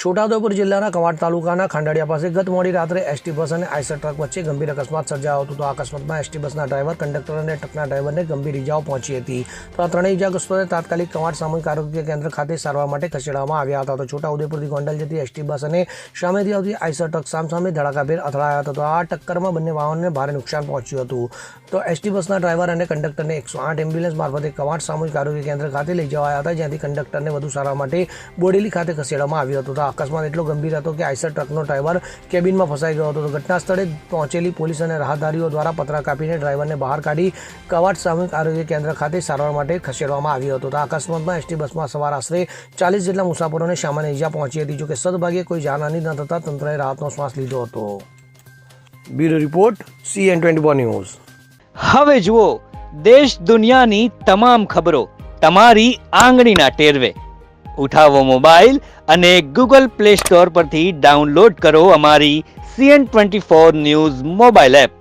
છોટાઉદેપુર જિલ્લાના કવાંટ તાલુકાના ખાંડાળિયા પાસે ગત મોડી રાત્રે એસટી બસ અને આઈસર ટ્રક વચ્ચે ગંભીર અકસ્માત સર્જાયો હતો. તો આ અકસ્માતમાં એસટી બસના ડ્રાઈવર, કંડક્ટર અને ટ્રકના ડ્રાઈવરને ગંભીર ઇજાઓ પહોંચી હતી. તો આ ત્રણેય ઇજાગ્રસ્તોને તાત્કાલિક કવાંટ સામૂહિક આરોગ્ય કેન્દ્ર ખાતે સારવાર માટે ખસેડવામાં આવ્યા હતા. તો છોટાઉદેપુરથી ગોંડલ જતી એસટી બસ અને સામેથી આવતી આઈસર ટ્રક સામસામે ધડાકાભેર અથડાયા હતા. તો આ ટક્કરમાં બંને વાહનોને ભારે નુકસાન પહોંચ્યું હતું. તો એસટી બસના ડ્રાઈવર અને કંડક્ટરને 108 એમ્બ્યુલન્સ મારફતે કવાંટ સામૂહિક આરોગ્ય કેન્દ્ર ખાતે લઈ જવાયા હતા, જ્યાંથી કંડક્ટરને વધુ સારવાર માટે બોડેલી ખાતે ખસેડવામાં આવ્યો હતો. તો આ અકસ્માત એટલો ગંભીર હતો કે આઈસર ટ્રકનો ડ્રાઈવર કેબિનમાં ફસાઈ ગયો હતો. તો ઘટના સ્થળે પહોંચેલી પોલીસ અને રાહદારીઓ દ્વારા પતરા કાપીને ડ્રાઈવરને બહાર કાઢી કવાંટ સામૂહિક આરોગ્ય કેન્દ્ર ખાતે સારવાર માટે ખસેડવામાં આવ્યો હતો. તો આ અકસ્માતમાં એસટી બસમાં સવાર આશરે 40 જેટલા મુસાફરોને સામાન્ય ઇજા પહોંચી હતી. જોકે સદભાગ્યે કોઈ જાનહાનિ ન થતાં તંત્રએ રાહતનો શ્વાસ લીધો હતો. Bureau report CN24 news. હવે જુઓ દેશ દુનિયાની તમામ ખબરો તમારી આંગળીના ટેરવે. ઉઠાવો મોબાઈલ અને ગૂગલ પ્લે સ્ટોર પરથી ડાઉનલોડ કરો અમારી CN24 ન્યૂઝ મોબાઈલ એપ.